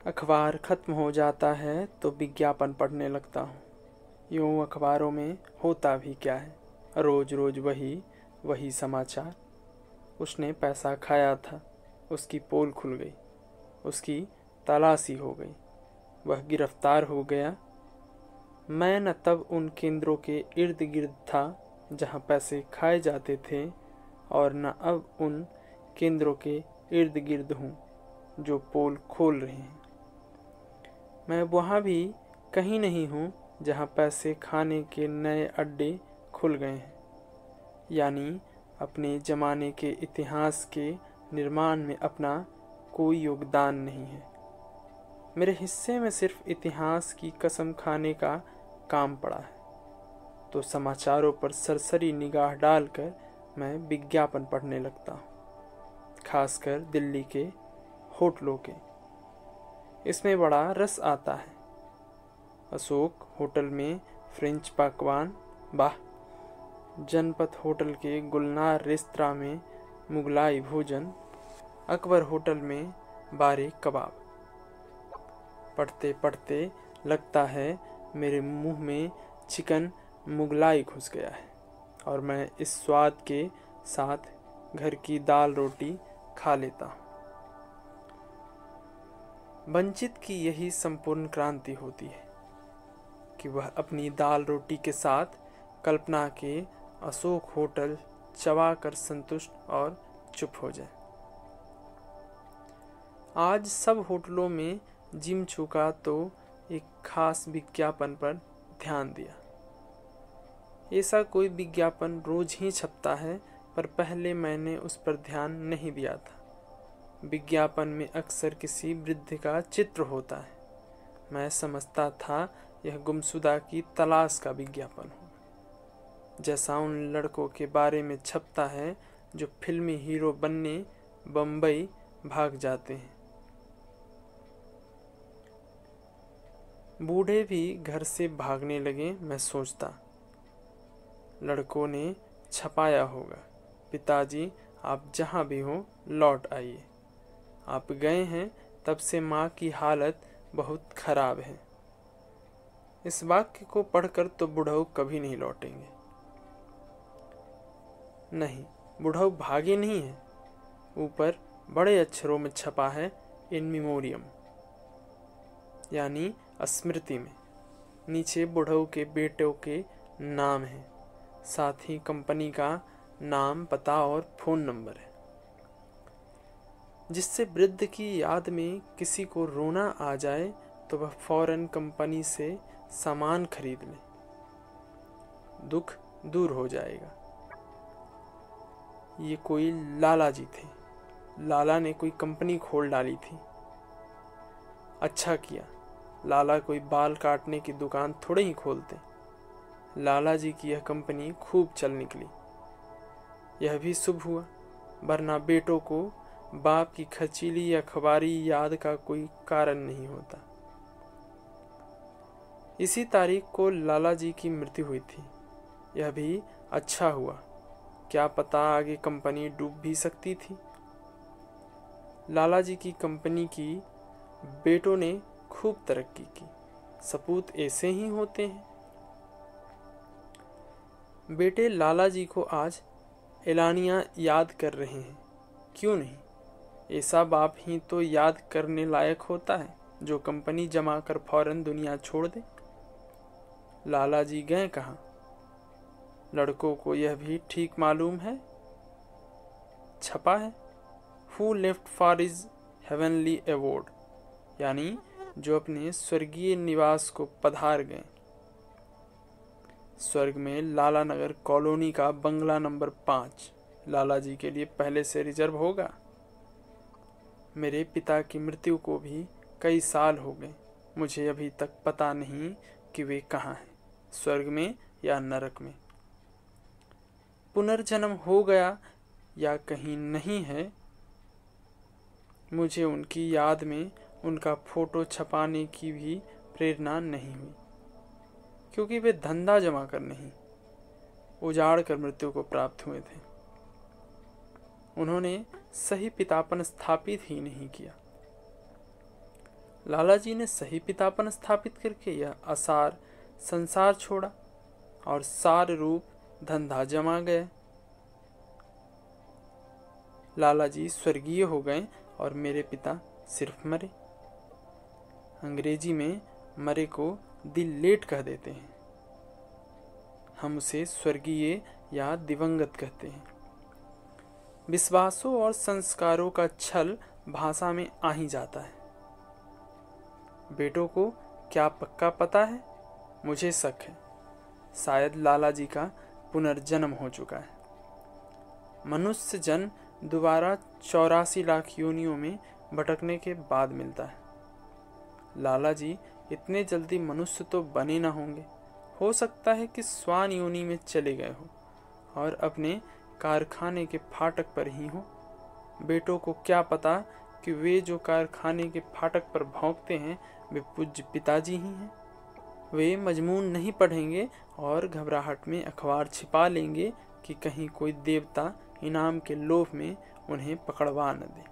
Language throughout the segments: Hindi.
अखबार खत्म हो जाता है तो विज्ञापन पढ़ने लगता हूँ। यूँ अखबारों में होता भी क्या है, रोज रोज वही वही समाचार। उसने पैसा खाया था, उसकी पोल खुल गई, उसकी तलाशी हो गई, वह गिरफ्तार हो गया। मैं न तब उन केंद्रों के इर्द गिर्द था जहाँ पैसे खाए जाते थे, और न अब उन केंद्रों के इर्द गिर्द हूँ जो पोल खोल रहे हैं। मैं वहाँ भी कहीं नहीं हूँ जहाँ पैसे खाने के नए अड्डे खुल गए हैं, यानी अपने ज़माने के इतिहास के निर्माण में अपना कोई योगदान नहीं है। मेरे हिस्से में सिर्फ इतिहास की कसम खाने का काम पड़ा है। तो समाचारों पर सरसरी निगाह डालकर मैं विज्ञापन पढ़ने लगता हूँ, खासकर दिल्ली के होटलों के। इसमें बड़ा रस आता है। अशोक होटल में फ्रेंच पकवान, वाह। जनपथ होटल के गुलनार रेस्तरां में मुगलाई भोजन, अकबर होटल में बारीक कबाब। पढ़ते पढ़ते लगता है मेरे मुंह में चिकन मुगलाई घुस गया है, और मैं इस स्वाद के साथ घर की दाल रोटी खा लेता हूँ। वंचित की यही संपूर्ण क्रांति होती है कि वह अपनी दाल रोटी के साथ कल्पना के अशोक होटल चबा कर संतुष्ट और चुप हो जाए। आज सब होटलों में जिम चुका तो एक खास विज्ञापन पर ध्यान दिया। ऐसा कोई विज्ञापन रोज ही छपता है, पर पहले मैंने उस पर ध्यान नहीं दिया था। विज्ञापन में अक्सर किसी वृद्ध का चित्र होता है। मैं समझता था यह गुमशुदा की तलाश का विज्ञापन हो, जैसा उन लड़कों के बारे में छपता है जो फिल्मी हीरो बनने बम्बई भाग जाते हैं। बूढ़े भी घर से भागने लगे। मैं सोचता, लड़कों ने छपाया होगा, पिताजी आप जहाँ भी हो लौट आइए। आप गए हैं तब से माँ की हालत बहुत खराब है। इस वाक्य को पढ़कर तो बुढ़ऊ कभी नहीं लौटेंगे। नहीं, बुढ़ऊ भागे नहीं है। ऊपर बड़े अक्षरों में छपा है इन मेमोरियम, यानी स्मृति में। नीचे बुढ़ऊ के बेटों के नाम है, साथ ही कंपनी का नाम, पता और फोन नंबर है, जिससे वृद्ध की याद में किसी को रोना आ जाए तो वह फौरन कंपनी से सामान खरीद ले, दुख दूर हो जाएगा। ये कोई लाला जी थे। लाला ने कोई कंपनी खोल डाली थी। अच्छा किया, लाला कोई बाल काटने की दुकान थोड़े ही खोलते। लाला जी की यह कंपनी खूब चल निकली। यह भी शुभ हुआ, वरना बेटों को बाप की खचीली या अखबारी याद का कोई कारण नहीं होता। इसी तारीख को लाला जी की मृत्यु हुई थी। यह भी अच्छा हुआ, क्या पता आगे कंपनी डूब भी सकती थी। लाला जी की कंपनी की बेटों ने खूब तरक्की की। सपूत ऐसे ही होते हैं। बेटे लाला जी को आज एलानिया याद कर रहे हैं, क्यों नहीं। ऐसा बाप ही तो याद करने लायक होता है जो कंपनी जमा कर फौरन दुनिया छोड़ दे। लाला जी गए कहाँ? लड़कों को यह भी ठीक मालूम है। छपा है, who left for is heavenly award, यानी जो अपने स्वर्गीय निवास को पधार गए। स्वर्ग में लाला नगर कॉलोनी का बंगला नंबर 5 लाला जी के लिए पहले से रिजर्व होगा। मेरे पिता की मृत्यु को भी कई साल हो गए। मुझे अभी तक पता नहीं कि वे कहाँ हैं, स्वर्ग में या नरक में। पुनर्जन्म हो गया या कहीं नहीं है। मुझे उनकी याद में उनका फोटो छपाने की भी प्रेरणा नहीं हुई, क्योंकि वे धंधा जमा कर नहीं, उजाड़ कर मृत्यु को प्राप्त हुए थे। उन्होंने सही पितापन स्थापित ही नहीं किया। लाला जी ने सही पितापन स्थापित करके यह असार संसार छोड़ा और सार रूप धंधा जमा गया। लाला जी स्वर्गीय हो गए और मेरे पिता सिर्फ मरे। अंग्रेजी में मरे को द लेट कह देते हैं, हम उसे स्वर्गीय या दिवंगत कहते हैं। विश्वासों और संस्कारों का छल भाषा में आ ही जाता है। बेटों को क्या पक्का पता है? मुझे शक है, शायद लाला जी का पुनर्जन्म हो चुका है। मनुष्य जन्म दोबारा 84 लाख योनियों में भटकने के बाद मिलता है। लाला जी इतने जल्दी मनुष्य तो बने ना होंगे। हो सकता है कि स्वान योनि में चले गए हो और अपने कारखाने के फाटक पर ही हो। बेटों को क्या पता कि वे जो कारखाने के फाटक पर भौंकते हैं वे पूज्य पिताजी ही हैं। वे मजमून नहीं पढ़ेंगे और घबराहट में अखबार छिपा लेंगे कि कहीं कोई देवता इनाम के लोभ में उन्हें पकड़वा न दे।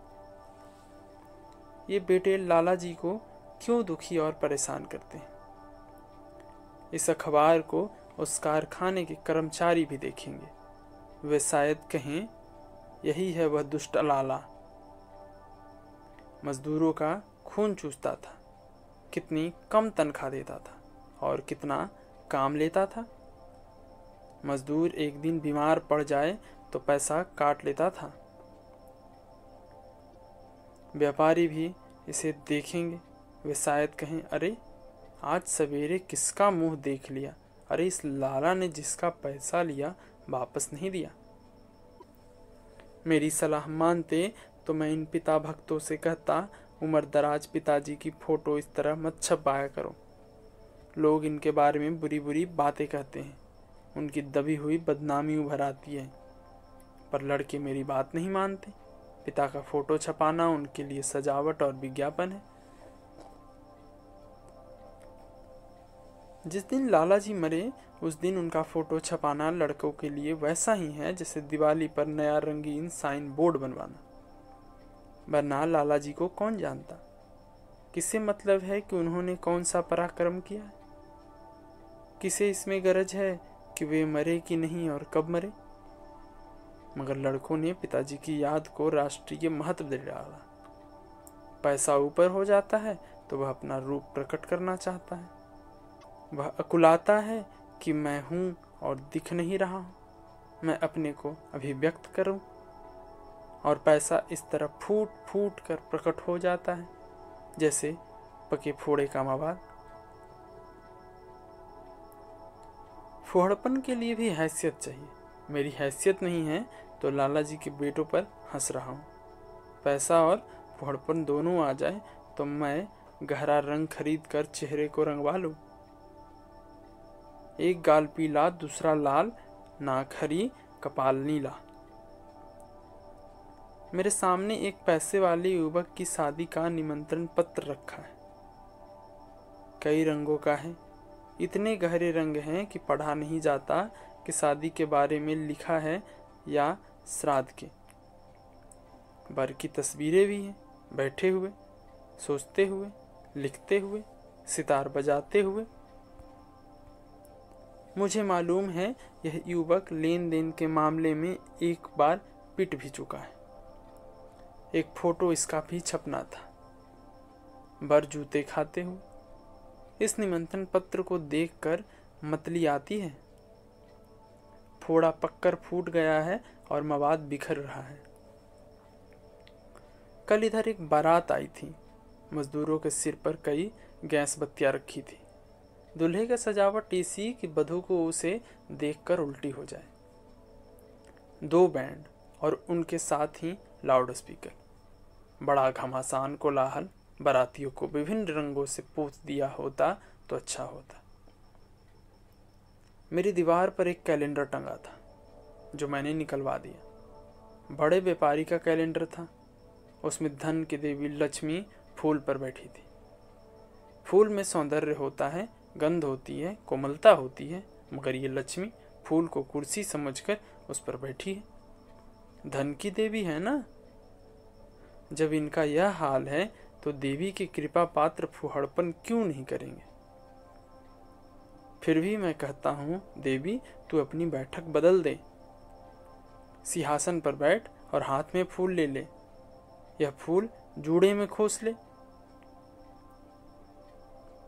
ये बेटे लाला जी को क्यों दुखी और परेशान करते हैं? इस अखबार को उस कारखाने के कर्मचारी भी देखेंगे। वे शायद कहें, यही है वह दुष्ट लाला, मजदूरों का खून चूसता था, कितनी कम तनख्वाह देता था और कितना काम लेता था। मजदूर एक दिन बीमार पड़ जाए तो पैसा काट लेता था। व्यापारी भी इसे देखेंगे। वे शायद कहें, अरे आज सवेरे किसका मुंह देख लिया, अरे इस लाला ने जिसका पैसा लिया वापस नहीं दिया। मेरी सलाह मानते तो मैं इन पिता भक्तों से कहता, उम्र दराज पिताजी की फोटो इस तरह मत छपाया करो। लोग इनके बारे में बुरी बुरी बातें कहते हैं, उनकी दबी हुई बदनामी उभर आती है। पर लड़के मेरी बात नहीं मानते। पिता का फोटो छपाना उनके लिए सजावट और विज्ञापन है। जिस दिन लाला जी मरे उस दिन उनका फोटो छपाना लड़कों के लिए वैसा ही है जैसे दिवाली पर नया रंगीन साइन बोर्ड बनवाना। वरना लाला जी को कौन जानता? किसे मतलब है कि उन्होंने कौन सा पराक्रम किया है? किसे इसमें गरज है कि वे मरे कि नहीं और कब मरे? मगर लड़कों ने पिताजी की याद को राष्ट्रीय महत्व दे डाला। पैसा ऊपर हो जाता है तो वह अपना रूप प्रकट करना चाहता है। वह अकुलाता है कि मैं हूँ और दिख नहीं रहा हूँ, मैं अपने को अभिव्यक्त करूँ। और पैसा इस तरह फूट फूट कर प्रकट हो जाता है जैसे पके फोड़े का मवाद। फोड़पन के लिए भी हैसियत चाहिए। मेरी हैसियत नहीं है तो लाला जी के बेटों पर हंस रहा हूँ। पैसा और फोड़पन दोनों आ जाए तो मैं गहरा रंग खरीद कर चेहरे को रंगवा लूँ। एक गाल पीला दूसरा लाल, नाक हरी कपाल नीला। मेरे सामने एक पैसे वाले युवक की शादी का निमंत्रण पत्र रखा है। कई रंगों का है, इतने गहरे रंग हैं कि पढ़ा नहीं जाता कि शादी के बारे में लिखा है या श्राद्ध के। वर की तस्वीरें भी हैं, बैठे हुए, सोचते हुए, लिखते हुए, सितार बजाते हुए। मुझे मालूम है यह युवक लेन देन के मामले में एक बार पिट भी चुका है। एक फोटो इसका भी छपना था, वर जूते खाते हुए। इस निमंत्रण पत्र को देखकर मतली आती है। फोड़ा पककर फूट गया है और मवाद बिखर रहा है। कल इधर एक बारात आई थी। मजदूरों के सिर पर कई गैस बत्तियां रखी थी। दूल्हे का सजावट ऐसी कि बधू को उसे देखकर उल्टी हो जाए। 2 बैंड और उनके साथ ही लाउड स्पीकर। बड़ा घमासान कोलाहल। बारातियों को विभिन्न रंगों से पोत दिया होता तो अच्छा होता। मेरी दीवार पर एक कैलेंडर टंगा था जो मैंने निकलवा दिया। बड़े व्यापारी का कैलेंडर था। उसमें धन की देवी लक्ष्मी फूल पर बैठी थी। फूल में सौंदर्य होता है, गंध होती है, कोमलता होती है, मगर ये लक्ष्मी फूल को कुर्सी समझकर उस पर बैठी है। धन की देवी है ना। जब इनका यह हाल है तो देवी के कृपा पात्र फुहड़पन क्यों नहीं करेंगे। फिर भी मैं कहता हूँ देवी, तू अपनी बैठक बदल दे, सिंहासन पर बैठ और हाथ में फूल ले ले, यह फूल जूड़े में खोस ले।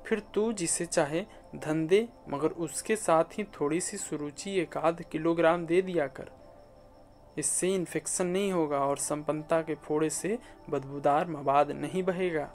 फिर तू जिसे चाहे धन दे, मगर उसके साथ ही थोड़ी सी सुरुचि 1-8 किलोग्राम दे दिया कर। इससे इन्फेक्शन नहीं होगा और संपन्नता के फोड़े से बदबूदार मवाद नहीं बहेगा।